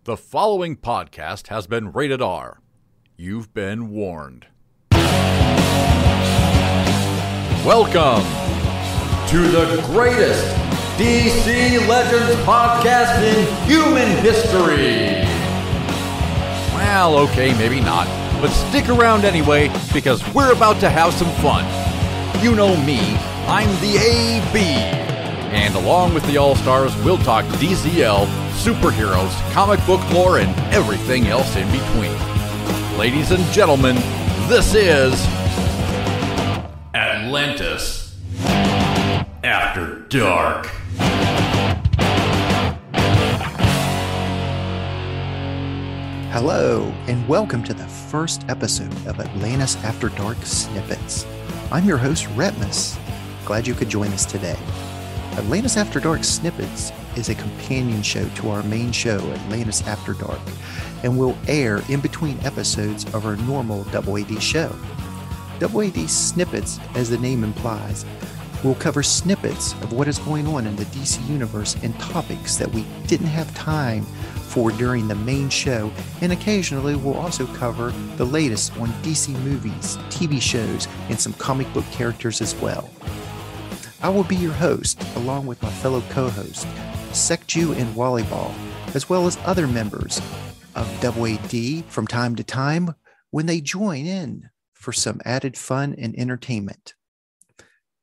The following podcast has been rated R. You've been warned. Welcome to the greatest DC Legends podcast in human history. Well, okay, maybe not, but stick around anyway because we're about to have some fun. You know me, I'm the AB. And along with the All-Stars, we'll talk DCL, superheroes, comic book lore, and everything else in between. Ladies and gentlemen, this is Atlantis After Dark. Hello, and welcome to the first episode of Atlantis After Dark Snippets. I'm your host, Retmus. Glad you could join us today. Atlantis After Dark Snippets is a companion show to our main show, Atlantis After Dark, and will air in between episodes of our normal AAD show. AAD Snippets, as the name implies, will cover snippets of what is going on in the DC universe and topics that we didn't have time for during the main show, and occasionally we'll also cover the latest on DC movies, TV shows, and some comic book characters as well. I will be your host, along with my fellow co-hosts, Secju and Wally Ball, as well as other members of AAD from time to time when they join in for some added fun and entertainment.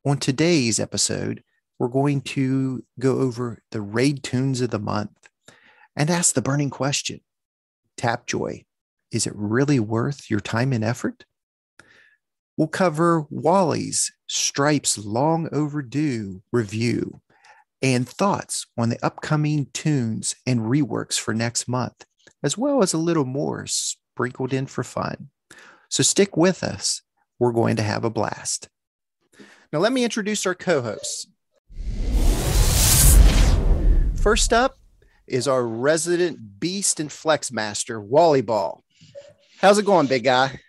On today's episode, we're going to go over the raid tunes of the month and ask the burning question, Tapjoy, is it really worth your time and effort? We'll cover Wally's Stripe's long overdue review and thoughts on the upcoming tunes and reworks for next month, as well as a little more sprinkled in for fun. So stick with us. We're going to have a blast. Now let me introduce our co-hosts. First up is our resident beast and flex master, Wally Ball. How's it going, big guy?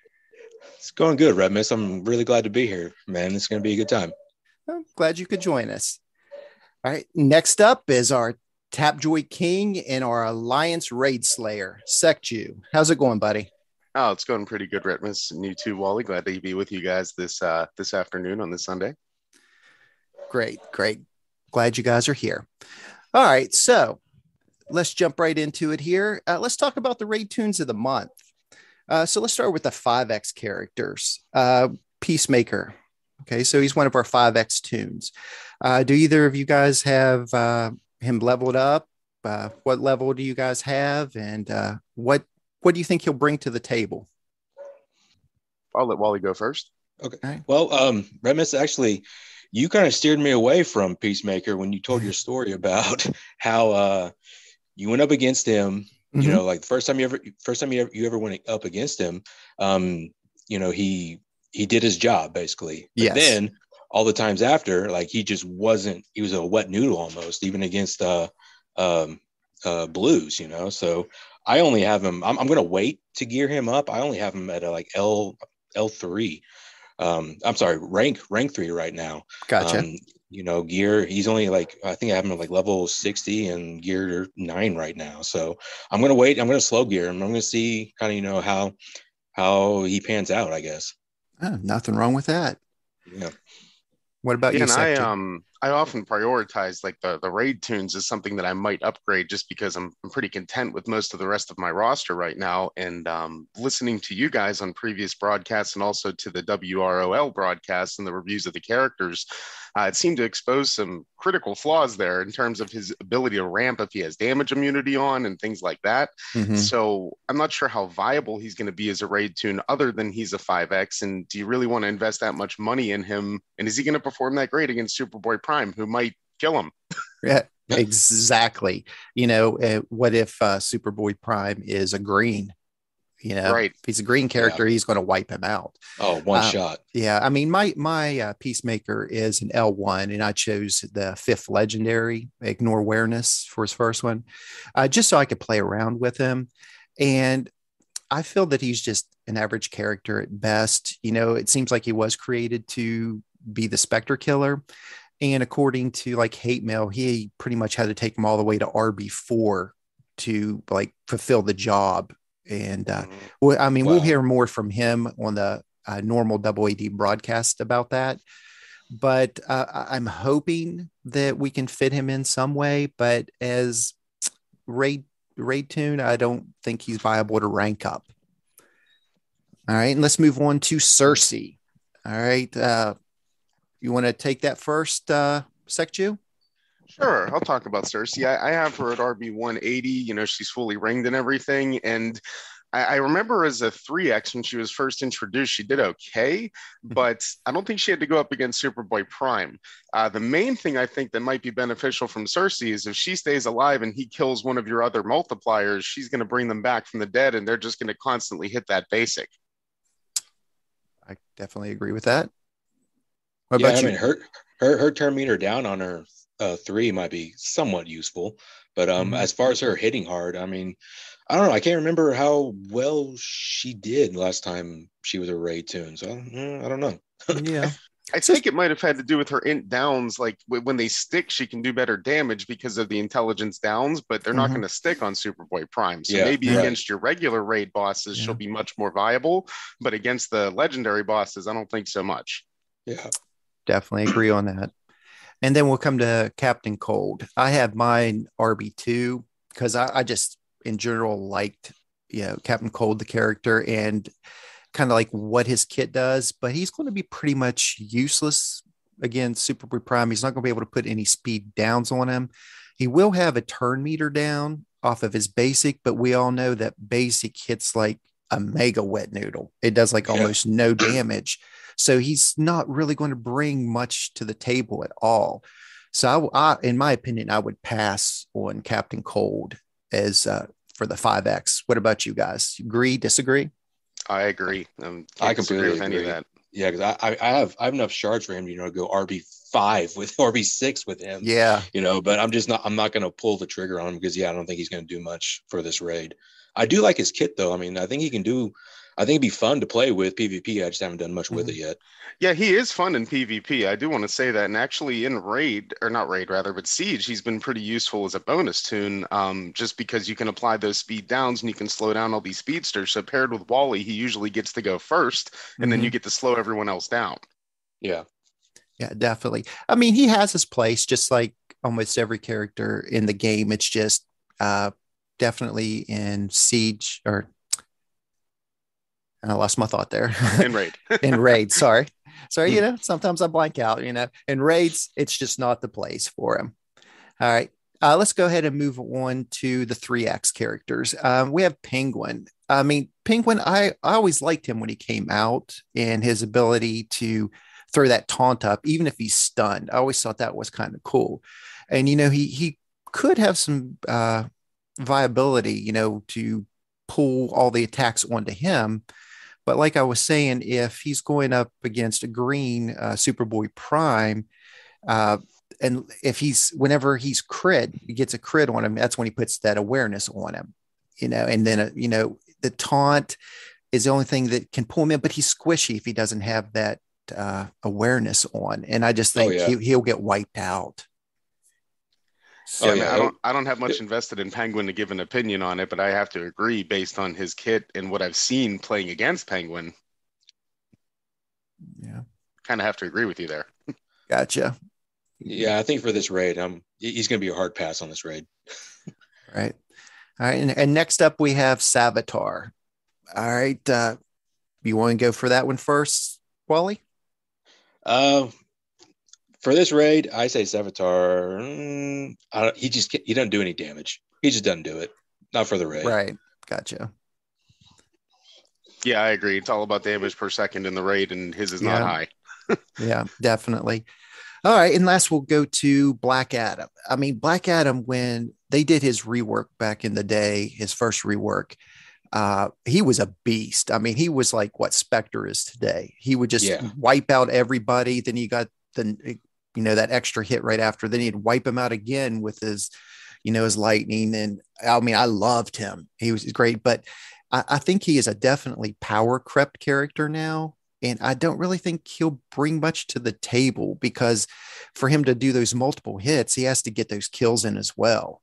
It's going good, Redmus. I'm really glad to be here, man. It's going to be a good time. I'm glad you could join us. All right. Next up is our Tapjoy King and our Alliance Raid Slayer, Secju. How's it going, buddy? Oh, it's going pretty good, Retmus. And you too, Wally. Glad to be with you guys this afternoon on this Sunday. Great. Glad you guys are here. All right. So let's jump right into it here. Let's talk about the raid tunes of the month. So let's start with the 5X characters. Peacemaker. Okay, so he's one of our 5X tunes. Do either of you guys have him leveled up? What level do you guys have? And what do you think he'll bring to the table? I'll let Wally go first. Okay. Right. Well, Remus, actually, you kind of steered me away from Peacemaker when you told your story about how you went up against him. You know, like the first time you ever went up against him, you know, he did his job basically. But then all the times after, like he just wasn't. He was a wet noodle almost, even against Blues. You know, so I only have him. I'm going to wait to gear him up. I only have him at like L3. I'm sorry, rank 3 right now. Gotcha. You know, gear, he's only like, I think I have him at like level 60 and gear 9 right now. So I'm going to wait. I'm going to slow gear him. I'm going to see kind of, you know, how he pans out, I guess. Oh, nothing wrong with that. Yeah. What about you, and I often prioritize like the raid tunes as something that I might upgrade just because I'm pretty content with most of the rest of my roster right now. And listening to you guys on previous broadcasts and also to the WROL broadcasts and the reviews of the characters, it seemed to expose some critical flaws there in terms of his ability to ramp if he has damage immunity on and things like that. So I'm not sure how viable he's going to be as a raid tune other than he's a 5X. And do you really want to invest that much money in him? And is he going to perform that great against Superboy Prime, who might kill him? Yeah, exactly. You know, what if Superboy Prime is a green? You know, right. If he's a green character, he's going to wipe him out. Oh, one shot. Yeah. I mean, my Peacemaker is an L1 and I chose the 5th legendary, Ignore Awareness, for his first one, just so I could play around with him. And I feel that he's just an average character at best. You know, it seems like he was created to be the Spectre killer. And according to like Hate Mail, he pretty much had to take him all the way to RB4 to like fulfill the job. And we'll hear more from him on the normal AAD broadcast about that. But I'm hoping that we can fit him in some way. But as Raid Toon, I don't think he's viable to rank up. All right, and let's move on to Cersei. All right, you want to take that first, Secchu? Sure, I'll talk about Cersei. I have her at RB 180. You know, she's fully ringed and everything. And I remember as a 3X when she was first introduced, she did okay, but I don't think she had to go up against Superboy Prime. The main thing I think that might be beneficial from Cersei is if she stays alive and he kills one of your other multipliers, she's going to bring them back from the dead, and they're just going to constantly hit that basic. I definitely agree with that. What about you? I mean, her turn meter down on her 3 might be somewhat useful, but as far as her hitting hard, I mean, I don't know. I can't remember how well she did last time she was a Raid Toon, so I don't know. Yeah. I think it might have had to do with her int downs. Like when they stick, she can do better damage because of the intelligence downs, but they're not going to stick on Superboy Prime. So maybe against your regular raid bosses, she'll be much more viable, but against the legendary bosses, I don't think so much. Yeah. Definitely agree on that. And then we'll come to Captain Cold. I have mine RB2 because I just in general liked, Captain Cold, the character, and kind of like what his kit does, but he's going to be pretty much useless against Superboy Prime. He's not going to be able to put any speed downs on him. He will have a turn meter down off of his basic, but we all know that basic hits like a mega wet noodle. It does like almost no damage. So he's not really going to bring much to the table at all. So I in my opinion, I would pass on Captain Cold as for the 5X. What about you guys? Agree, disagree? I agree. I completely agree with any of that. Yeah, because I have enough shards for him, to go RB5 with RB6 with him. Yeah. But I'm not going to pull the trigger on him because I don't think he's going to do much for this raid. I do like his kit though. I mean, I think it'd be fun to play with PvP. I just haven't done much with it yet. Yeah, he is fun in PvP. I do want to say that. And actually in but Siege, he's been pretty useful as a bonus toon, just because you can apply those speed downs and you can slow down all these speedsters. So paired with Wally, he usually gets to go first, and then you get to slow everyone else down. Yeah. Yeah, definitely. I mean, he has his place, just like almost every character in the game. It's just definitely in Siege, or I lost my thought there. In Raid. In Raid, sorry. Sometimes I blank out, In Raids, it's just not the place for him. All right. Let's go ahead and move on to the 3X characters. We have Penguin. I mean, Penguin, I always liked him when he came out, and his ability to throw that taunt up, even if he's stunned. I always thought that was kind of cool. And, he could have some viability, to pull all the attacks onto him. But like I was saying, if he's going up against a green Superboy Prime, and whenever he gets a crit on him, that's when he puts that awareness on him, and then, the taunt is the only thing that can pull him in, but he's squishy if he doesn't have that awareness on. And I just think he'll get wiped out. So, I don't have much invested in Penguin to give an opinion on it, but I have to agree based on his kit and what I've seen playing against Penguin. Yeah. Kind of have to agree with you there. Gotcha. Yeah, I think for this raid, he's going to be a hard pass on this raid. Right. All right. And next up, we have Savitar. All right. You want to go for that one first, Wally? For this raid, I say Savitar. He doesn't do any damage. He just doesn't do it. Not for the raid. Right. Gotcha. Yeah, I agree. It's all about damage per second in the raid, and his is not high. Yeah, definitely. All right. And last, we'll go to Black Adam. I mean, Black Adam, when they did his rework back in the day, his first rework, he was a beast. I mean, he was like what Spectre is today. He would just wipe out everybody. Then you got that extra hit right after. Then he'd wipe him out again with his lightning. And I mean, I loved him. He was great, but I think he is a definitely power crept character now. And I don't really think he'll bring much to the table, because for him to do those multiple hits, he has to get those kills in as well.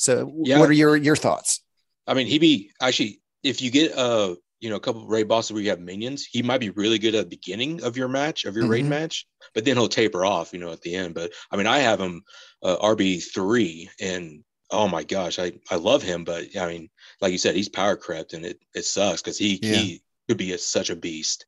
So Yeah. what are your thoughts? I mean, he'd be actually, if you get a couple of raid bosses where you have minions, he might be really good at the beginning of your match, of your raid match, but then he'll taper off, at the end. But I mean, I have him RB3, and oh my gosh, I love him, but I mean, like you said, he's power crept, and it sucks because he could be such a beast.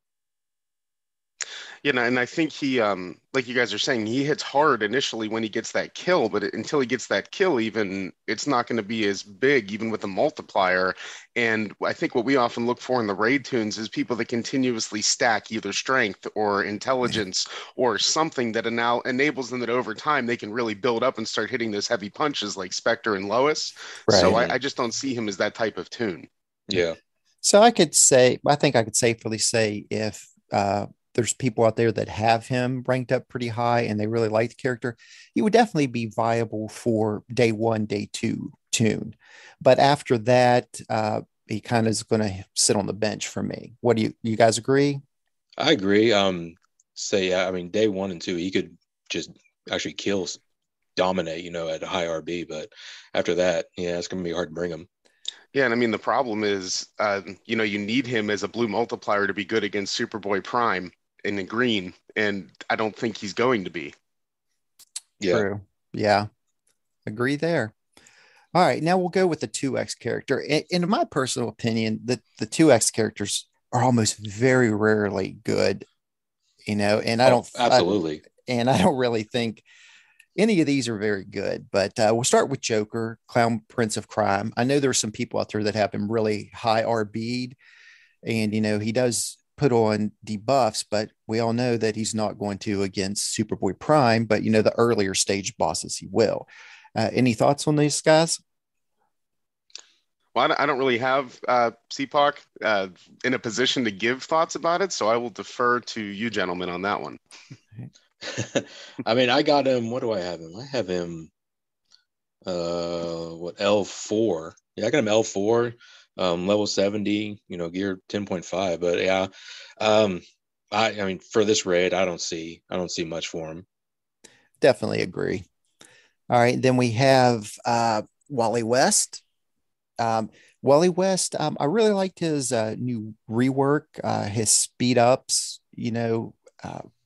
And I think he, like you guys are saying, he hits hard initially when he gets that kill, but until he gets that kill, even it's not going to be as big, even with the multiplier. And I think what we often look for in the raid tunes is people that continuously stack either strength or intelligence or something that now enables them that over time they can really build up and start hitting those heavy punches like Spectre and Lois. Right. So I just don't see him as that type of tune. Yeah. So I think I could safely say if there's people out there that have him ranked up pretty high and they really like the character, he would definitely be viable for day 1, day 2 tune. But after that, he kind of is going to sit on the bench for me. What do you guys agree? I agree. I mean, day 1 and 2, he could just actually dominate, at a high RB. But after that, it's going to be hard to bring him. Yeah, and I mean, the problem is, you need him as a blue multiplier to be good against Superboy Prime in the green, and I don't think he's going to be. Yeah. True. Yeah. Agree there. All right, now we'll go with the 2X character. In my personal opinion, the 2X characters are almost very rarely good, and I don't absolutely. And I don't really think any of these are very good, but we'll start with Joker, Clown Prince of Crime. I know there's some people out there that have him really high RB'd, and he does put on debuffs, but we all know that he's not going to against Superboy Prime, but the earlier stage bosses he will. Any thoughts on these guys? Well, I don't really have CPOC in a position to give thoughts about it, so I will defer to you gentlemen on that one. I mean, I got him. What do I have him? I have him. L4? Yeah, I got him L4, level 70. Gear 10.5. But yeah, I mean, for this raid, I don't see much for him. Definitely agree. All right, then we have Wally West. Wally West, I really liked his new rework, his speed ups,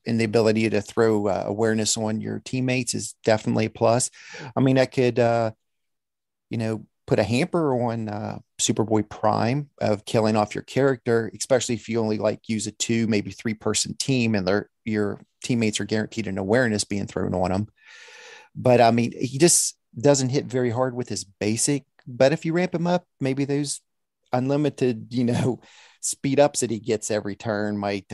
and the ability to throw awareness on your teammates is definitely a plus. I mean, that could, put a hamper on Superboy Prime of killing off your character, especially if you only use a 2, maybe 3-person team and your teammates are guaranteed an awareness being thrown on them. But I mean, he just doesn't hit very hard with his basic. But if you ramp him up, maybe those unlimited, speed ups that he gets every turn might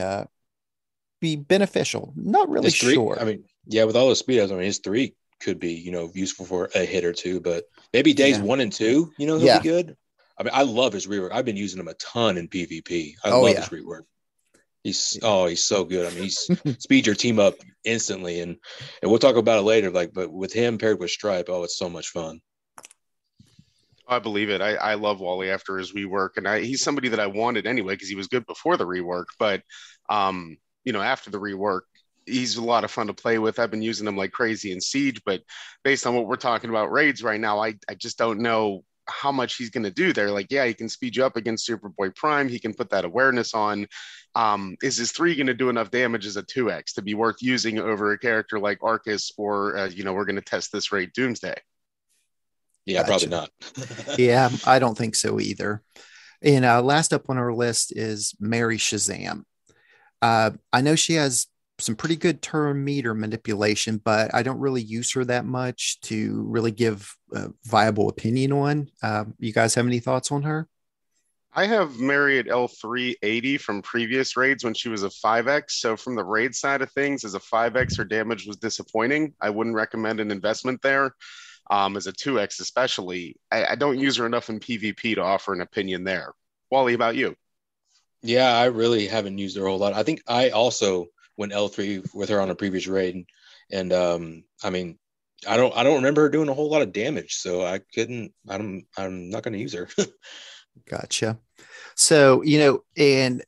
be beneficial. Not really sure. I mean, yeah, with all the speed ups, I mean, his 3 could be, useful for a hit or 2, but maybe days 1 and 2, he'll be good. I mean, I love his rework. I've been using him a ton in PvP. I love his rework. He's so good. I mean, he's speeds your team up instantly, and we'll talk about it later. But with him paired with Stripe, it's so much fun. I believe it. I love Wally after his rework, and he's somebody that I wanted anyway because he was good before the rework. But after the rework, he's a lot of fun to play with. I've been using him like crazy in Siege, but based on what we're talking about raids right now, I just don't know how much he's going to do there. He can speed you up against Superboy Prime. He can put that awareness on. Is his 3 going to do enough damage as a 2X to be worth using over a character like Arcus or, we're going to test this raid Doomsday? Yeah, Gotcha. Probably not. Yeah, I don't think so either. And last up on our list is Mary Shazam. I know she has some pretty good turn meter manipulation, but I don't really use her that much to really give a viable opinion on. You guys have any thoughts on her? I have Mary at L380 from previous raids when she was a 5X. So from the raid side of things, as a 5X, her damage was disappointing. I wouldn't recommend an investment there. As a 2X especially, I don't use her enough in PvP to offer an opinion there. Wally, about you? Yeah, I really haven't used her a whole lot. I think I also went L3 with her on a previous raid, and I mean, I don't remember her doing a whole lot of damage, so I'm not going to use her. Gotcha. So in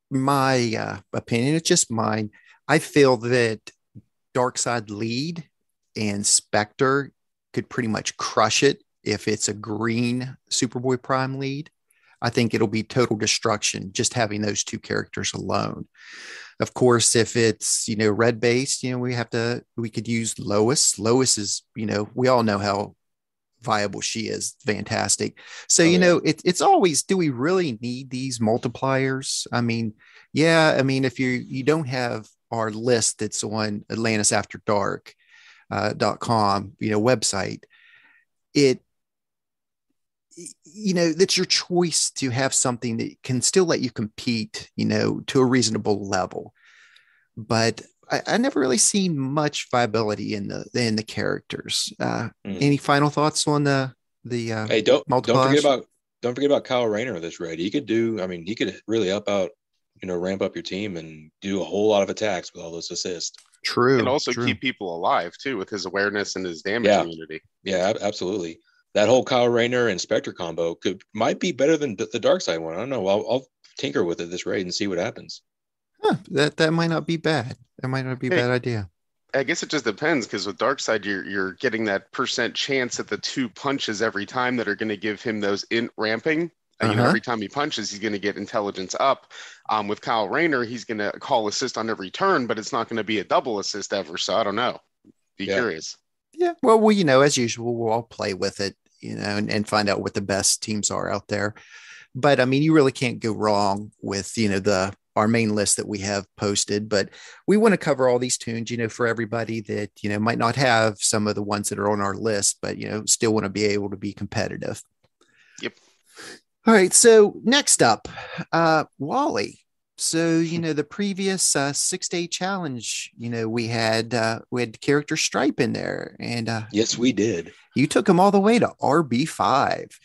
my opinion, it's just mine. I feel that Darkseid Lead and Spectre could pretty much crush it if it's a green Superboy Prime lead, I think it'll be total destruction just having those two characters alone. Of course, if it's, red based, we could use Lois. Lois is, we all know how viable she is. Fantastic. So, it's always, do we really need these multipliers? I mean, if you don't have our list that's on Atlantis After Dark .com, website, that's your choice to have something that can still let you compete, to a reasonable level. But I never really seen much viability in the characters. Any final thoughts on the hey, don't forget about Kyle Rayner this raid. He could really ramp up your team and do a whole lot of attacks with all those assists. True. And also keep people alive too with his awareness and his damage immunity. Yeah, absolutely. That whole Kyle Rayner and Spectre combo might be better than the dark side one. I don't know. I'll tinker with it this raid and see what happens. That might not be bad. That might not be a bad idea. I guess it just depends, because with dark side, you're getting that % chance at the 2 punches every time that are going to give him those int ramping. Every time he punches, he's going to get intelligence up. With Kyle Rayner, he's going to call assist on every turn, but it's not going to be a double assist ever. So I don't know. Be curious. Yeah. Well, as usual, we'll all play with it, and find out what the best teams are out there. But you really can't go wrong with, our main list that we have posted, but we want to cover all these tunes, for everybody that, might not have some of the ones that are on our list, but, still want to be able to be competitive. Yep. All right. So next up, Wally. So, the previous 6-day challenge, we had character Stripe in there, and yes, we did. You took him all the way to RB5.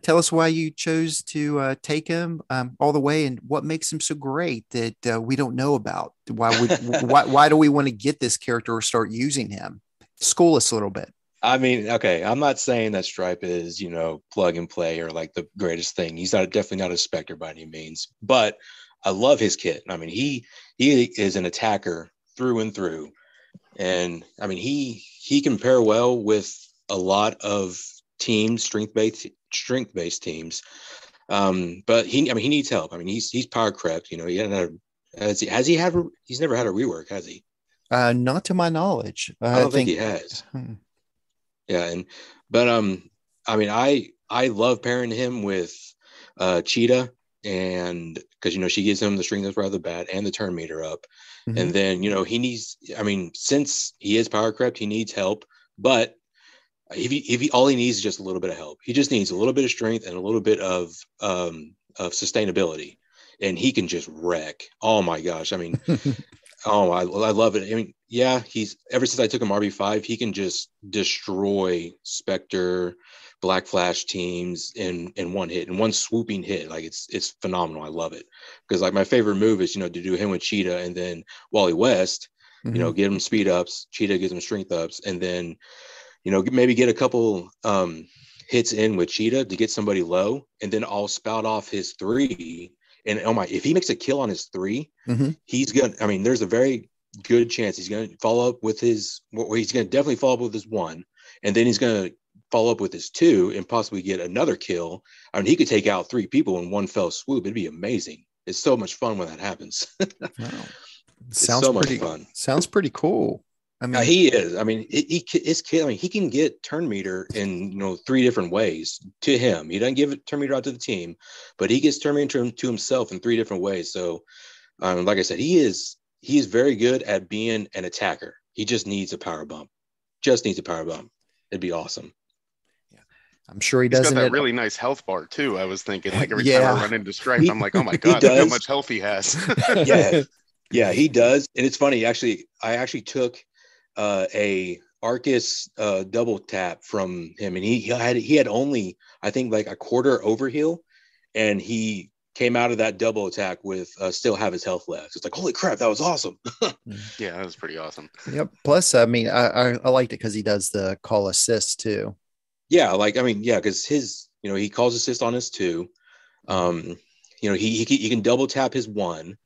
Tell us why you chose to take him all the way, and what makes him so great that we don't know about. Why do we want to get this character or start using him? School us a little bit. Okay, I'm not saying that Stripe is, plug and play or like the greatest thing. He's definitely not a Spectre by any means, but I love his kit. He is an attacker through and through, and he can pair well with a lot of teams, strength-based teams. But he needs help. He's power crept. He's never had a rework, has he? Not to my knowledge. I don't think he has. Yeah, I love pairing him with Cheetah, and because she gives him the strength up right off the bat and the turn meter up, and then he needs. Since he is power crept, he needs help, but. If he all he needs is just a little bit of help. He just needs a little bit of strength and a little bit of sustainability, and he can just wreck. Oh my gosh! I love it. He's ever since I took him RB5, he can just destroy Spectre, Black Flash teams in one hit, in one swooping hit. Like it's phenomenal. I love it because my favorite move is to do him with Cheetah and then Wally West. Get him speed ups. Cheetah gives him strength ups, and then. Maybe get a couple hits in with Cheetah to get somebody low, and then I'll spout off his 3. And if he makes a kill on his 3, he's gonna. There's a very good chance he's gonna follow up with his. He's gonna definitely follow up with his 1, and then he's gonna follow up with his 2, and possibly get another kill. He could take out 3 people in one fell swoop. It'd be amazing. It's so much fun when that happens. Wow. Sounds pretty fun. Sounds pretty cool. He is. His kid. He can get turn meter in 3 different ways to him. He doesn't give it turn meter out to the team, but he gets turn meter to himself in 3 different ways. So, like I said, he is very good at being an attacker. He just needs a power bump. It'd be awesome. Yeah, I'm sure he doesn't. He's got that really nice health bar too. I was thinking every time I run into Stripe, I'm like, oh my god, look how much health he has. Yeah, he does. And it's funny. Actually, I took. A Arcus double tap from him, and he had only I think like a quarter overheal, and he came out of that double attack with still have his health left. It's like, holy crap, that was awesome. Yeah, that was pretty awesome. Yep. Plus, I liked it because he does the call assist too. Yeah, because his he calls assist on his 2. He can double tap his 1.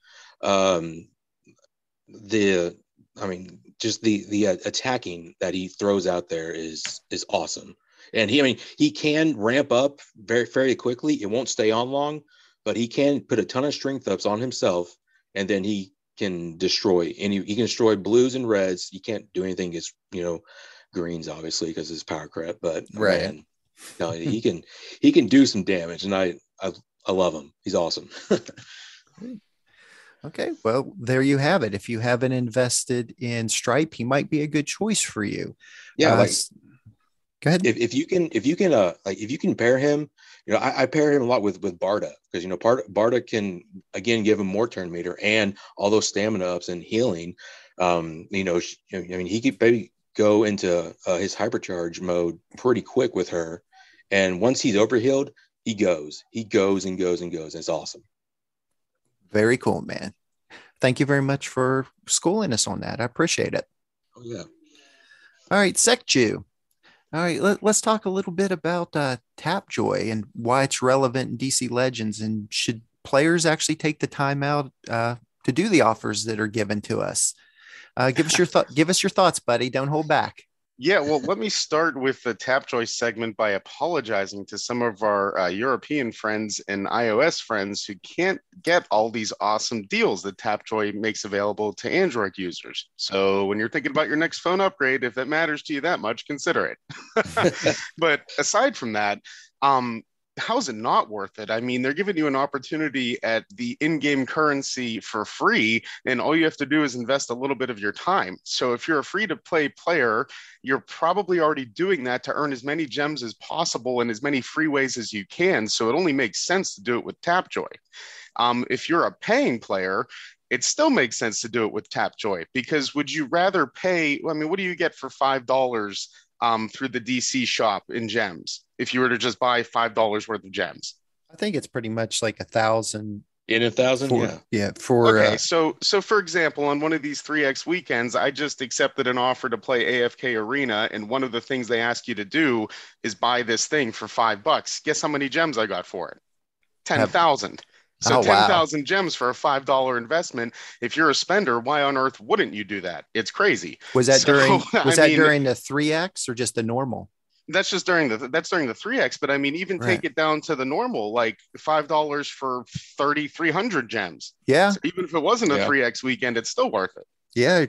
Just the attacking that he throws out there is awesome. And he can ramp up very, very quickly. It won't stay on long, but he can put a ton of strength ups on himself, and then he can destroy he can destroy blues and reds. He can't do anything against, greens, obviously, because it's power crap. But Right. man, no, he can do some damage, and I love him. He's awesome. Okay, well, there you have it. If you haven't invested in Stripe, he might be a good choice for you. Yeah, Go ahead. if you can pair him, I pair him a lot with Barda, because Barda can again give him more turn meter and all those stamina ups and healing. He could maybe go into his hypercharge mode pretty quick with her, and once he's overhealed, he goes and goes and goes. It's awesome. Very cool, man. Thank you very much for schooling us on that. I appreciate it. Oh yeah. All right, Secju. All right, let's talk a little bit about Tapjoy and why it's relevant in DC Legends, and should players actually take the time out to do the offers that are given to us? Give us your thoughts, buddy. Don't hold back. Yeah, well, let me start with the Tapjoy segment by apologizing to some of our European friends and iOS friends who can't get all these awesome deals that Tapjoy makes available to Android users. So when you're thinking about your next phone upgrade, if that matters to you that much, consider it. But aside from that, how's it not worth it? I mean, they're giving you an opportunity at the in-game currency for free, and all you have to do is invest a little bit of your time. So if you're a free-to-play player, you're probably already doing that to earn as many gems as possible in as many free ways as you can. So it only makes sense to do it with Tapjoy. If you're a paying player, it still makes sense to do it with Tapjoy, because would you rather pay, what do you get for $5 through the DC shop in gems if you were to just buy $5 worth of gems? I think it's pretty much like 1,000. In 1,000, yeah. Okay, so for example, on one of these 3x weekends, I just accepted an offer to play AFK Arena, and one of the things they ask you to do is buy this thing for $5. Guess how many gems I got for it? 10,000. So 10,000 gems for a $5 investment. If you're a spender, why on earth wouldn't you do that? It's crazy. Was that during the 3X or just the normal? That's during the 3X, but even take it down to the normal, like $5 for 300 gems. Yeah. So even if it wasn't a 3X weekend, it's still worth it. Yeah.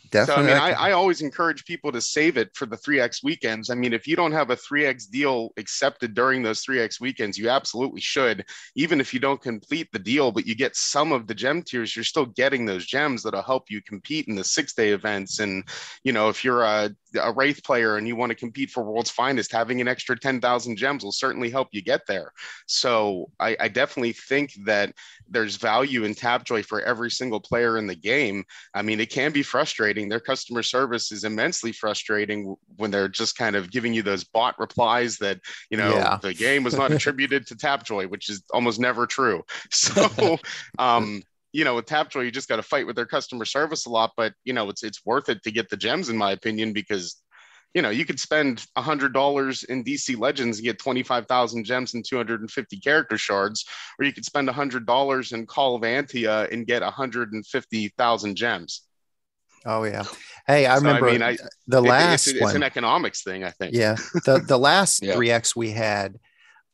Definitely. So, I always encourage people to save it for the 3X weekends. If you don't have a 3X deal accepted during those 3X weekends, you absolutely should. Even if you don't complete the deal, but you get some of the gem tiers, you're still getting those gems that'll help you compete in the 6-day events. And, if you're a Wraith player and you want to compete for World's Finest, having an extra 10,000 gems will certainly help you get there. So I definitely think that there's value in Tapjoy for every single player in the game. It can be frustrating. Their customer service is immensely frustrating when they're just kind of giving you those bot replies that, the game was not attributed to Tapjoy, which is almost never true. So, with Tapjoy, you just got to fight with their customer service a lot, but it's worth it to get the gems, in my opinion, because you could spend $100 in DC Legends and get 25,000 gems and 250 character shards, or you could spend $100 in Call of Antia and get 150,000 gems. Oh yeah. Hey, I remember the last it's one. An economics thing, I think. Yeah. The last 3X we had,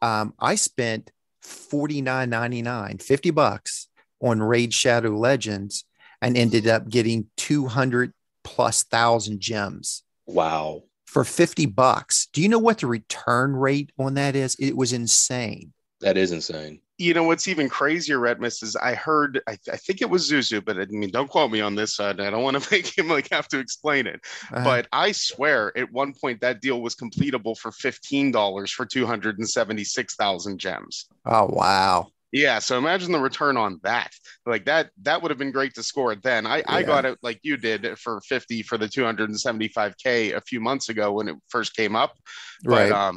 I spent $49.99, $50 on Raid Shadow Legends, and ended up getting 200,000+ gems. Wow. For $50. Do you know what the return rate on that is? It was insane. That is insane. What's even crazier, Redmus, is I heard, I think it was Zuzu, but don't quote me on this side. I don't want to make him have to explain it. But I swear at one point that deal was completable for $15 for 276,000 gems. Oh, wow. Yeah, so imagine the return on that. That would have been great to score it then. I got it like you did for 50 for the 275K a few months ago when it first came up. But, right.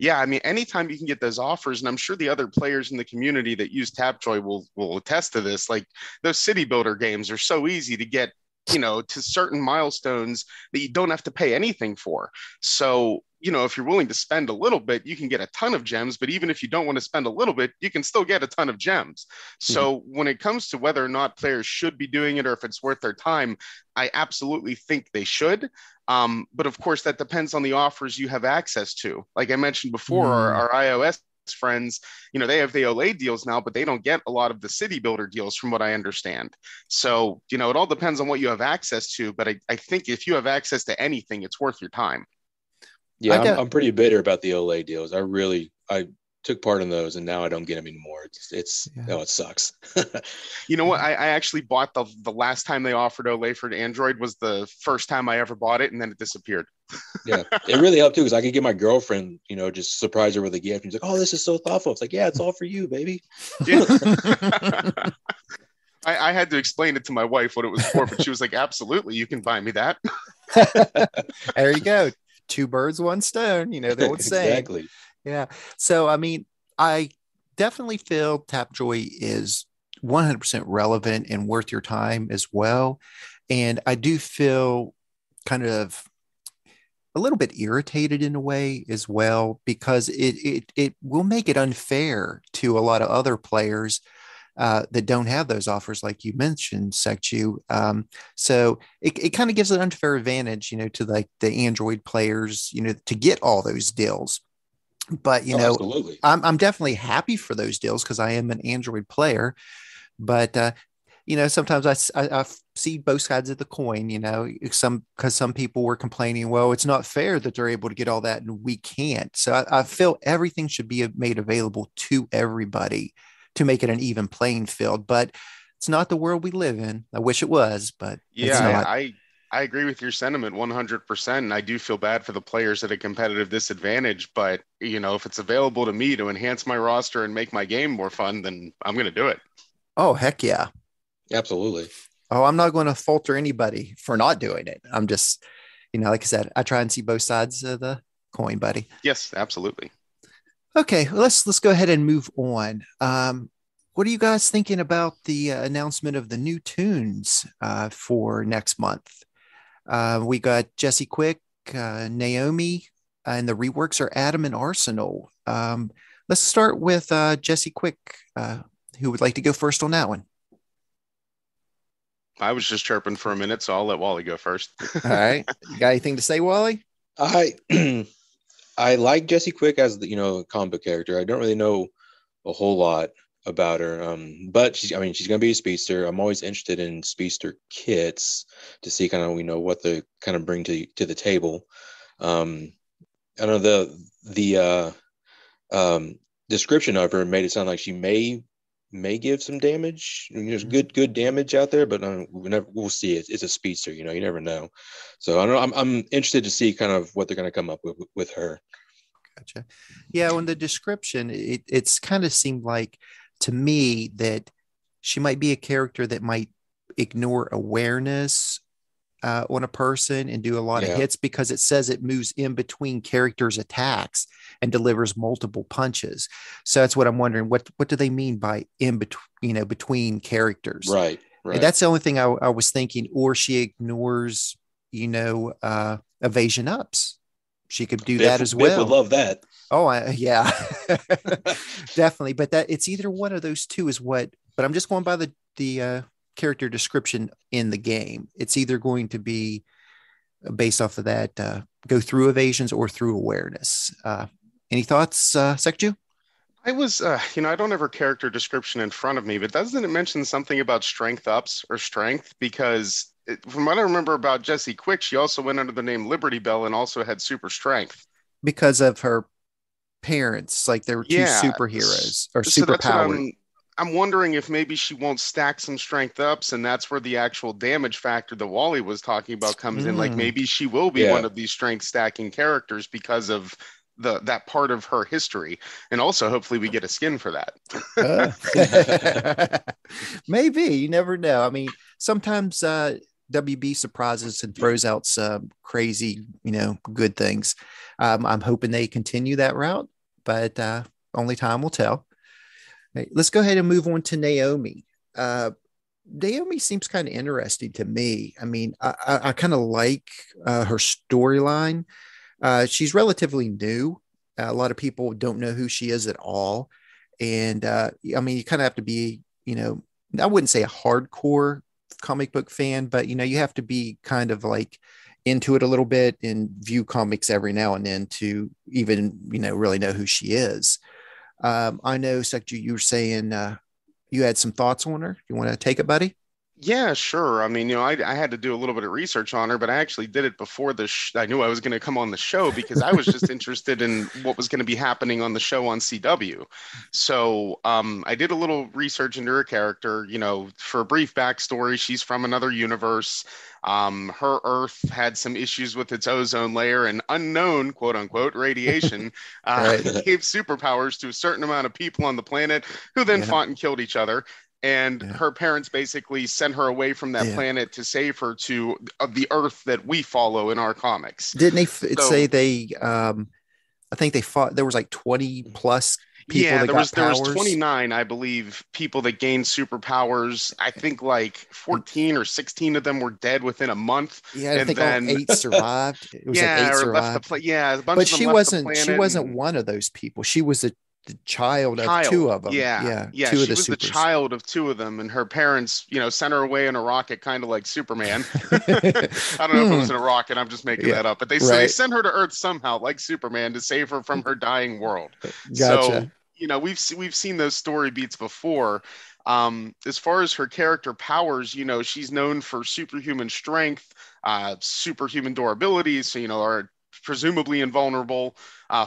Anytime you can get those offers, and I'm sure the other players in the community that use Tapjoy will attest to this, like those city builder games are so easy to get to certain milestones that you don't have to pay anything for. So, if you're willing to spend a little bit, you can get a ton of gems, but even if you don't want to spend a little bit, you can still get a ton of gems. So when it comes to whether or not players should be doing it or if it's worth their time, I absolutely think they should. But of course, that depends on the offers you have access to. Like I mentioned before, our iOS friends, they have the OLA deals now, but they don't get a lot of the city builder deals from what I understand. So, it all depends on what you have access to. But I think if you have access to anything, it's worth your time. Yeah, I'm pretty bitter about the OLA deals. I took part in those, and now I don't get them anymore. It sucks. You know what? I actually bought the last time they offered OLA for Android was the first time I ever bought it, and then it disappeared. Yeah, it really helped too, because I could get my girlfriend, just surprise her with a gift. And she's like, "Oh, this is so thoughtful." It's like, "Yeah, it's all for you, baby." Yeah. I had to explain it to my wife what it was for, but she was like, "Absolutely, you can buy me that." There you go. 2 birds, 1 stone, the old saying. Exactly. Yeah. So, I mean, I definitely feel Tapjoy is 100% relevant and worth your time as well. And I do feel kind of a little bit irritated in a way as well, because it will make it unfair to a lot of other players that don't have those offers, like you mentioned, Secchu. So it kind of gives an unfair advantage, to like the Android players, to get all those deals. But, absolutely. I'm definitely happy for those deals because I am an Android player. But, sometimes I see both sides of the coin, because some people were complaining, well, it's not fair that they're able to get all that and we can't. So I feel everything should be made available to everybody to make it an even playing field, but it's not the world we live in. I wish it was, but it's not. I agree with your sentiment 100%. And I do feel bad for the players at a competitive disadvantage, but if it's available to me to enhance my roster and make my game more fun, then I'm going to do it. Oh, heck yeah. Absolutely. Oh, I'm not going to falter anybody for not doing it. I'm just, like I said, I try and see both sides of the coin, buddy. Yes, absolutely. Okay, let's go ahead and move on. What are you guys thinking about the announcement of the new tunes for next month? We got Jesse Quick, Naomi, and the reworks are Adam and Arsenal. Let's start with Jesse Quick. Who would like to go first on that one? I was just chirping for a minute, so I'll let Wally go first. All right. You got anything to say, Wally? I like Jesse Quick as the comic book character. I don't really know a whole lot about her, but she's going to be a speedster. I'm always interested in speedster kits to see kind of what they kind of bring to the table. I know the description of her made it sound like she may give some damage. There's good damage out there, but we'll see. It's a speedster, you never know. So I don't know. I'm interested to see kind of what they're going to come up with her. Gotcha. Yeah, on the description, it's kind of seemed like to me that she might be a character that might ignore awareness on a person and do a lot of hits, because it says it moves in between characters' attacks and delivers multiple punches. So that's what I'm wondering. What do they mean by in between, between characters? Right. And that's the only thing I was thinking. Or she ignores, evasion ups. She could do that as well. Biff would love that. Oh, yeah, definitely. But that it's either one of those two is what. But I'm just going by the character description in the game. It's either going to be based off of that, go through evasions or through awareness. Any thoughts, Secchu? I was, I don't have her character description in front of me, but doesn't it mention something about strength ups or strength? Because from what I remember about Jesse Quick, she also went under the name Liberty Bell and also had super strength. Because of her parents, like they were two superheroes or superpowered. I'm wondering if maybe she won't stack some strength ups, and that's where the actual damage factor that Wally was talking about comes in. Like maybe she will be one of these strength stacking characters because of that part of her history, and also hopefully we get a skin for that. Maybe, you never know. I mean, sometimes WB surprises and throws out some crazy, good things. I'm hoping they continue that route, but only time will tell. Right, let's go ahead and move on to Naomi. Naomi seems kind of interesting to me. I mean, I kind of like her storyline. She's relatively new. A lot of people don't know who she is at all. And I mean, you kind of have to be, I wouldn't say a hardcore comic book fan, but, you have to be kind of like into it a little bit and view comics every now and then to even, really know who she is. I know, Sekju, you were saying you had some thoughts on her. You want to take it, buddy? Yeah, sure. I mean, I had to do a little bit of research on her, but I actually did it before I knew I was going to come on the show because I was just interested in what was going to be happening on the show on CW. So I did a little research into her character. For a brief backstory, she's from another universe. Her Earth had some issues with its ozone layer, and unknown, quote unquote, radiation Right. gave superpowers to a certain amount of people on the planet who then fought and killed each other. And her parents basically sent her away from that planet to save her to the Earth that we follow in our comics. Didn't they say they, I think they fought, there was like 20 plus people there was 29, I believe, people that gained superpowers. I think like 14 or 16 of them were dead within a month. Yeah, I think then 8 survived. It was like 8 survived. A bunch but of them she wasn't one of those people. She was the child of 2 of them. Yeah. Two of the was the child of 2 of them, and her parents, sent her away in a rocket, kind of like Superman. I don't know if it was in a rocket. I'm just making that up. But they sent her to Earth somehow, like Superman, to save her from her dying world. Gotcha. So, we've seen those story beats before. As far as her character powers, she's known for superhuman strength, superhuman durability. So, are presumably invulnerable,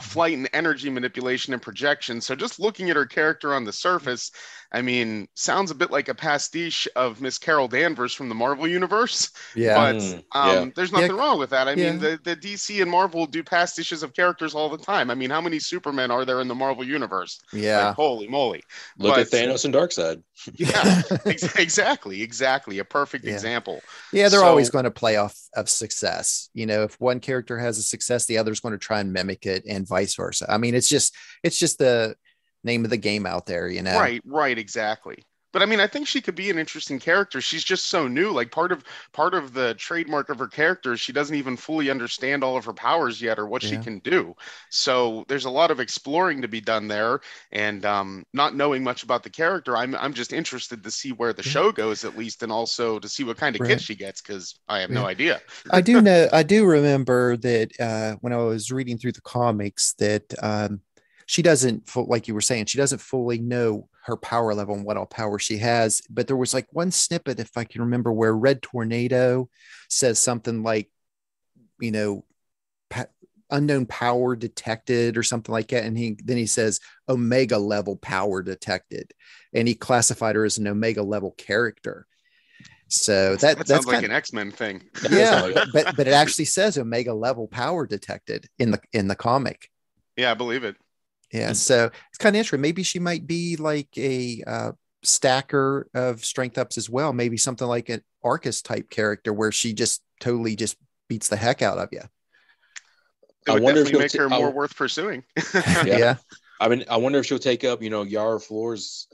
flight and energy manipulation and projection. So just looking at her character on the surface, I mean, sounds a bit like a pastiche of Miss Carol Danvers from the Marvel Universe. Yeah. But there's nothing wrong with that. I mean, the DC and Marvel do pastiches of characters all the time. I mean, how many Supermen are there in the Marvel Universe? Yeah. Like, holy moly. Look at Thanos and Darkseid. Yeah, exactly. A perfect example. Yeah, they're always going to play off of success. If one character has a success, the other's going to try and mimic it, and vice versa. I mean, it's just the name of the game out there, Right, exactly. But I mean, I think she could be an interesting character. She's just so new. Like part of the trademark of her character, she doesn't even fully understand all of her powers yet or what she can do. So there's a lot of exploring to be done there. And not knowing much about the character, I'm just interested to see where the show goes, at least, and also to see what kind of kid she gets, because I have no idea. I do remember that when I was reading through the comics that she doesn't, like you were saying, she doesn't fully know her power level and what all power she has. But there was like one snippet, if I can remember, where Red Tornado says something like, unknown power detected or something like that. And then he says Omega level power detected. And he classified her as an Omega level character. So that sounds like an X-Men thing. Yeah, but it actually says Omega level power detected in the comic. Yeah, I believe it. Yeah, so it's kind of interesting. Maybe she might be like a stacker of strength ups as well. Maybe something like an Arcus type character where she just totally just beats the heck out of you. I wonder if make her more worth pursuing. Yeah. I mean, I wonder if she'll take up, Yara Floor's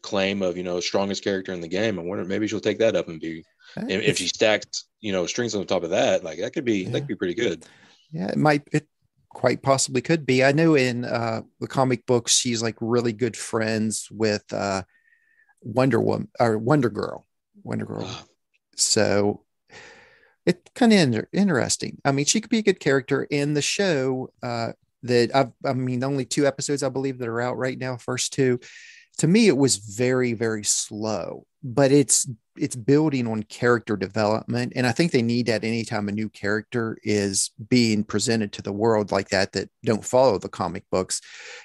claim of, strongest character in the game. I wonder maybe she'll take that up and be, if she stacks, strings on top of that, like that could be pretty good. Yeah, it quite possibly could be. I know in the comic books, she's like really good friends with Wonder Woman or Wonder Girl. So it's kind of interesting. I mean, she could be a good character in the show only 2 episodes, I believe, that are out right now. First 2, to me, it was very, very slow, but it's building on character development. And I think they need that anytime a new character is being presented to the world like that don't follow the comic books.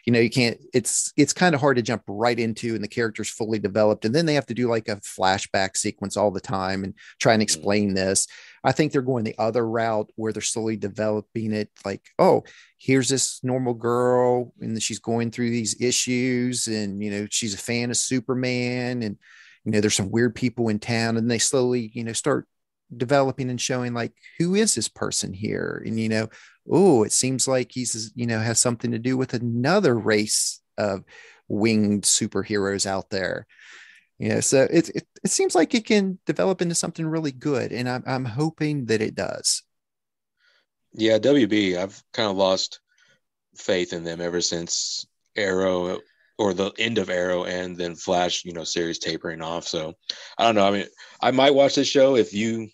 You can't, it's kind of hard to jump right into and the character's fully developed. And then they have to do like a flashback sequence all the time and try and explain this. I think they're going the other route where they're slowly developing it. Like, oh, here's this normal girl and she's going through these issues and, she's a fan of Superman and, there's some weird people in town, and they slowly, start developing and showing like, who is this person here? And, it seems like he's, has something to do with another race of winged superheroes out there. So it seems like it can develop into something really good, and I'm hoping that it does. Yeah, WB, I've kind of lost faith in them ever since Arrow, or the end of Arrow, and then Flash, series tapering off. So I don't know. I mean, I might watch this show if you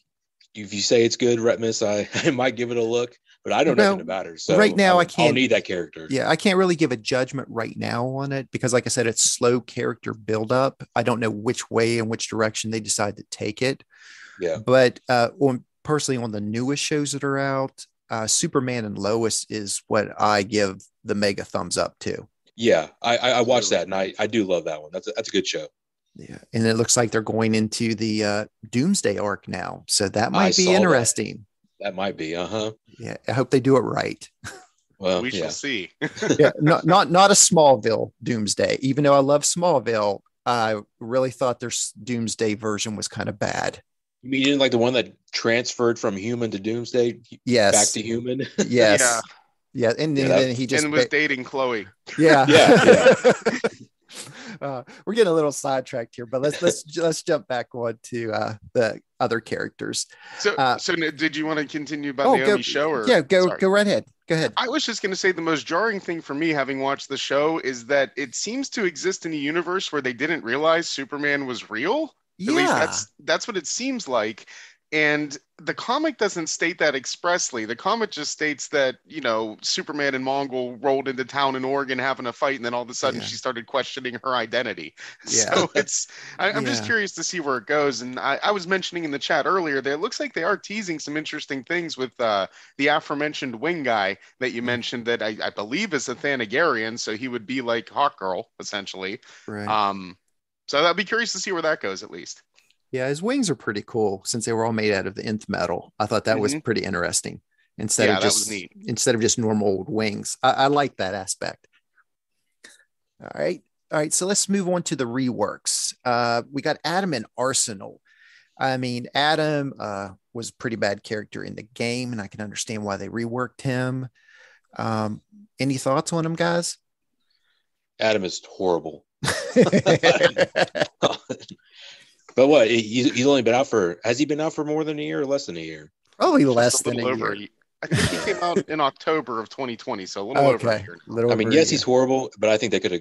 say it's good, Retmus. I might give it a look, but I know nothing about her. Right So now, I I'll can't. need that character. Yeah, I can't really give a judgment right now on it because, like I said, it's slow character buildup. I don't know which way and which direction they decide to take it. Yeah. But personally, on the newest shows that are out, Superman and Lois is what I give the mega thumbs up to. Yeah, I watched that, and I do love that one. That's a good show. Yeah, and it looks like they're going into the Doomsday arc now, so that might be interesting. That might be, Yeah, I hope they do it right. Well, we shall see. Yeah, not a Smallville Doomsday. Even though I love Smallville, I really thought their Doomsday version was kind of bad. You mean you didn't like the one that transferred from human to Doomsday? Yes, back to human. Yes, yeah, and then he just was dating Chloe. Yeah, yeah. We're getting a little sidetracked here, but let's jump back on to the other characters. So did you want to continue about Naomi's show? Or? Yeah, go right ahead. Go ahead. I was just going to say the most jarring thing for me, having watched the show, is that it seems to exist in a universe where they didn't realize Superman was real. Yeah. At least that's what it seems like. And the comic doesn't state that expressly. The comic just states that, Superman and Mongol rolled into town in Oregon having a fight, and then all of a sudden she started questioning her identity. Yeah. So I'm just curious to see where it goes. And I was mentioning in the chat earlier that it looks like they are teasing some interesting things with the aforementioned wing guy that you mentioned that I believe is a Thanagarian, so he would be like Hawkgirl, essentially. Right. So I'd be curious to see where that goes, at least. Yeah, his wings are pretty cool since they were all made out of the nth metal. I thought that was pretty interesting. Instead of just normal old wings. I like that aspect. All right. So let's move on to the reworks. We got Adam and Arsenal. I mean, Adam was a pretty bad character in the game, and I can understand why they reworked him. Any thoughts on him, guys? Adam is horrible. But what? He's only been out has he been out for more than a year or less than a year? Probably less than a year. I think he came out in October of 2020, so a little over a year. Yes, he's horrible, but I think they could have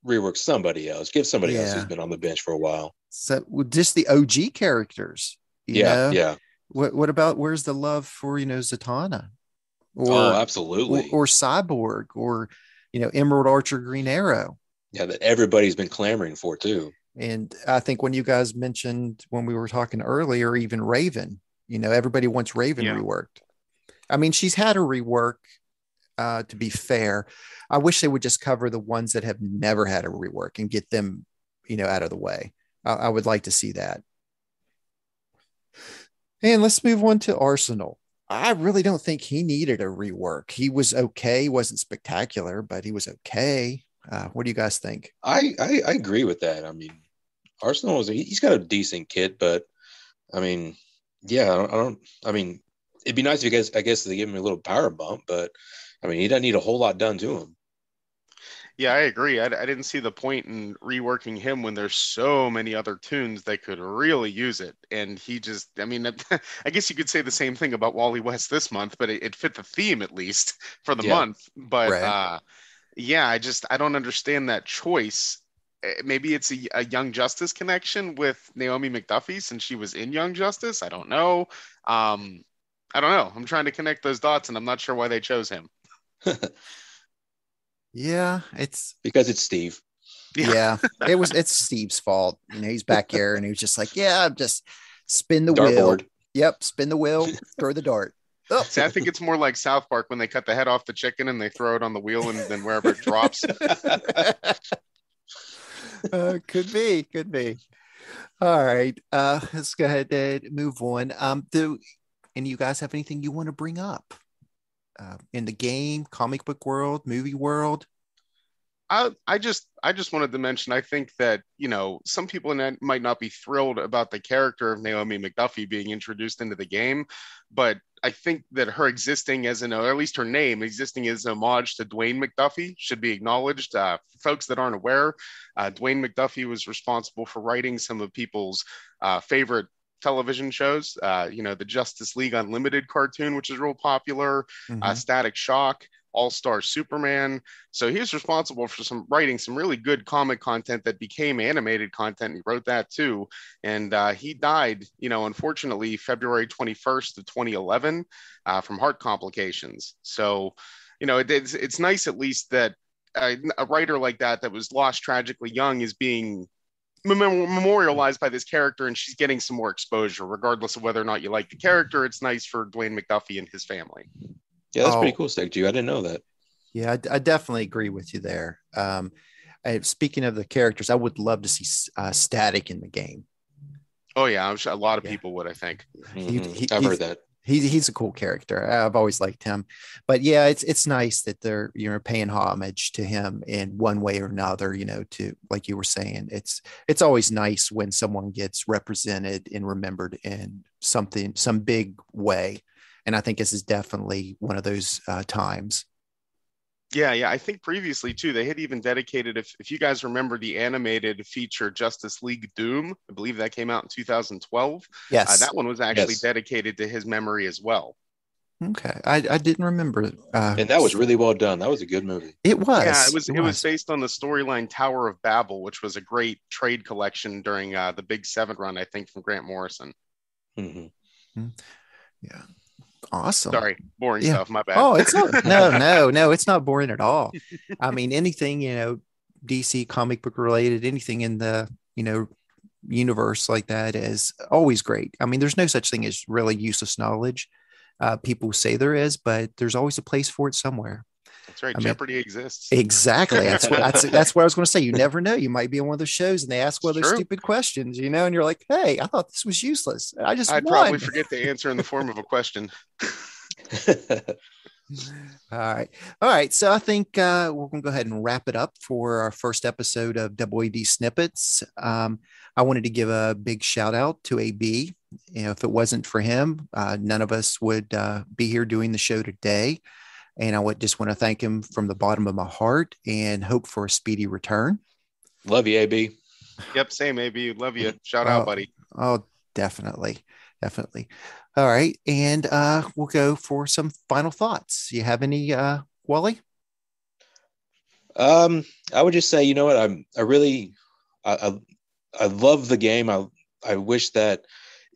reworked somebody else. Give somebody else who's been on the bench for a while. So just the OG characters. Yeah. What about where's the love for Zatanna? Absolutely. Or Cyborg, or Emerald Archer, Green Arrow. Yeah, that everybody's been clamoring for too. And I think when you guys mentioned when we were talking earlier, even Raven, everybody wants Raven reworked. I mean, she's had a rework, to be fair. I wish they would just cover the ones that have never had a rework and get them, out of the way. I would like to see that. And let's move on to Arsenal. I really don't think he needed a rework. He was okay. He wasn't spectacular, but he was okay. What do you guys think? I agree with that. I mean, Arsenal he's got a decent kit, but I mean, I mean, it'd be nice if you guys, I guess, they give him a little power bump, but I mean, he doesn't need a whole lot done to him. Yeah, I agree. I didn't see the point in reworking him when there's so many other tunes that could really use it. And he just, I mean, I guess you could say the same thing about Wally West this month, but it fit the theme at least for the month. But I don't understand that choice. Maybe it's a Young Justice connection with Naomi McDuffie since she was in Young Justice. I don't know. I don't know. I'm trying to connect those dots, and I'm not sure why they chose him. Yeah, it's because it's Steve. Yeah, it's Steve's fault. He's back here, and he was just like, just spin the wheel. Yep, spin the wheel, throw the dart. Oh. See, I think it's more like South Park when they cut the head off the chicken and they throw it on the wheel, and then wherever it drops. Could be. All right, let's go ahead and move on. Do any of you guys have anything you want to bring up in the game, comic book world, movie world? I just wanted to mention, I think that, some people might not be thrilled about the character of Naomi McDuffie being introduced into the game, but I think that her existing as or at least her name existing as an homage to Dwayne McDuffie should be acknowledged. For folks that aren't aware, Dwayne McDuffie was responsible for writing some of people's favorite television shows. The Justice League Unlimited cartoon, which is real popular, Static Shock, All-Star Superman. So he was responsible for writing some really good comic content that became animated content. He wrote that too. And he died, unfortunately, February 21st of 2011 from heart complications. So, it's nice at least that a writer like that was lost tragically young is being memorialized by this character, and she's getting some more exposure regardless of whether or not you like the character. It's nice for Dwayne McDuffie and his family. Yeah, that's pretty cool, Stu. I didn't know that. Yeah, I definitely agree with you there. Speaking of the characters, I would love to see Static in the game. Oh yeah, I'm sure a lot of people would. I think I've heard that. He's a cool character. I've always liked him. But yeah, it's nice that they're paying homage to him in one way or another. To, like you were saying, it's always nice when someone gets represented and remembered in some big way. And I think this is definitely one of those times. Yeah. I think previously too, they had even dedicated, if you guys remember the animated feature Justice League Doom, I believe that came out in 2012. Yes. That one was actually dedicated to his memory as well. Okay. I didn't remember. And that was really well done. That was a good movie. It was. Yeah, it was based on the storyline Tower of Babel, which was a great trade collection during the Big Seven run, I think, from Grant Morrison. Mm-hmm. Yeah. Awesome. Sorry, boring stuff. My bad. Oh, it's not. No, it's not boring at all. I mean, anything, DC comic book related, anything in the, universe like that is always great. I mean, there's no such thing as really useless knowledge. People say there is, but there's always a place for it somewhere. That's right. Jeopardy exists. Exactly. That's what I was going to say. You never know. You might be on one of those shows and they ask one of those stupid questions, and you're like, hey, I thought this was useless. I'd probably forget the answer in the form of a question. All right. So I think we're going to go ahead and wrap it up for our first episode of AAD Snippets. I wanted to give a big shout out to AB. If it wasn't for him, none of us would be here doing the show today. And I would just want to thank him from the bottom of my heart and hope for a speedy return. Love you, AB. Yep, same, AB. Love you. Shout out, buddy. Oh, definitely. All right. And we'll go for some final thoughts. You have any, Wally? I would just say, you know what? I love the game. I wish that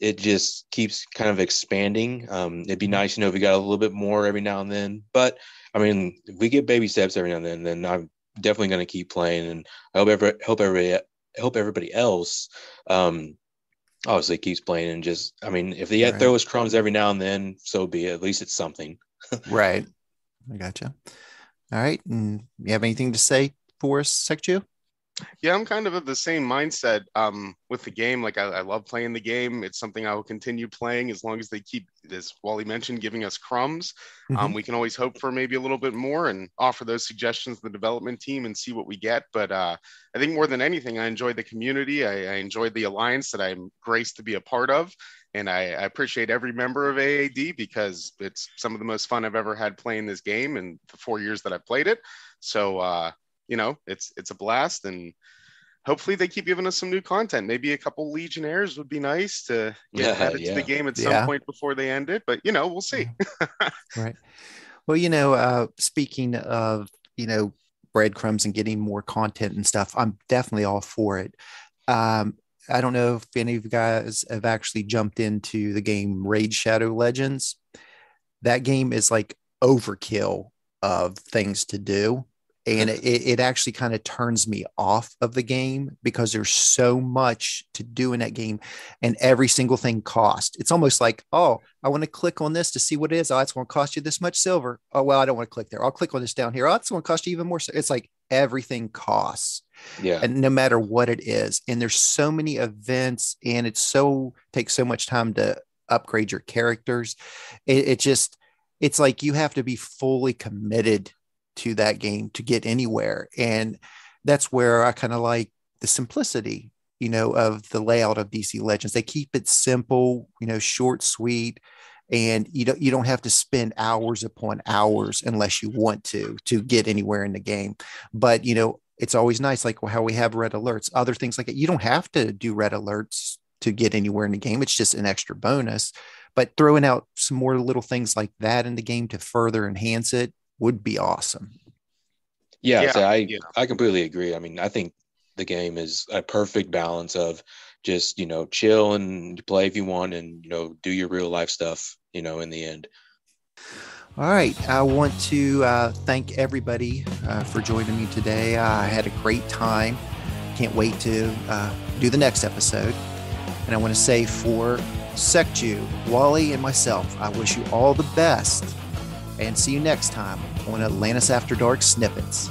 it just keeps kind of expanding. It'd be nice, if we got a little bit more every now and then. But I mean, if we get baby steps every now and then I'm definitely going to keep playing. And I hope everybody else obviously keeps playing. And just, I mean, if they throw us crumbs every now and then, so be it. At least it's something. Right. I gotcha. All right. And you have anything to say for us, Secchu? Yeah, I'm kind of the same mindset with the game. Like I love playing the game. It's something I will continue playing as long as they keep, as Wally mentioned, giving us crumbs. We can always hope for maybe a little bit more and offer those suggestions to the development team and see what we get. But I think more than anything, I enjoyed the community. I enjoyed the alliance that I'm graced to be a part of. And I appreciate every member of AAD because it's some of the most fun I've ever had playing this game in the 4 years that I've played it. So, it's a blast, and hopefully they keep giving us some new content. Maybe a couple Legionnaires would be nice to get added to the game at some point before they end it, but we'll see. Right. Well, speaking of, breadcrumbs and getting more content and stuff, I'm definitely all for it. I don't know if any of you guys have actually jumped into the game Raid Shadow Legends. That game is like overkill of things to do. And it actually kind of turns me off of the game because there's so much to do in that game and every single thing costs. It's almost like, oh, I want to click on this to see what it is. Oh, it's going to cost you this much silver. Oh, well, I don't want to click there. I'll click on this down here. Oh, it's going to cost you even more. It's like everything costs. Yeah. And no matter what it is. And there's so many events and takes so much time to upgrade your characters. It's like you have to be fully committed to that game to get anywhere. And that's where I kind of like the simplicity, of the layout of DC Legends. They keep it simple, short, sweet. And you don't have to spend hours upon hours unless you want to get anywhere in the game. But it's always nice, like how we have red alerts, other things like that. You don't have to do red alerts to get anywhere in the game. It's just an extra bonus. But throwing out some more little things like that in the game to further enhance it would be awesome. Yeah, so I completely agree. I mean, I think the game is a perfect balance of just, chill and play if you want and, do your real life stuff, in the end. All right. I want to thank everybody for joining me today. I had a great time. Can't wait to do the next episode. And I want to say for Secju, Wally, and myself, I wish you all the best. And see you next time on Atlantis After Dark Snippets.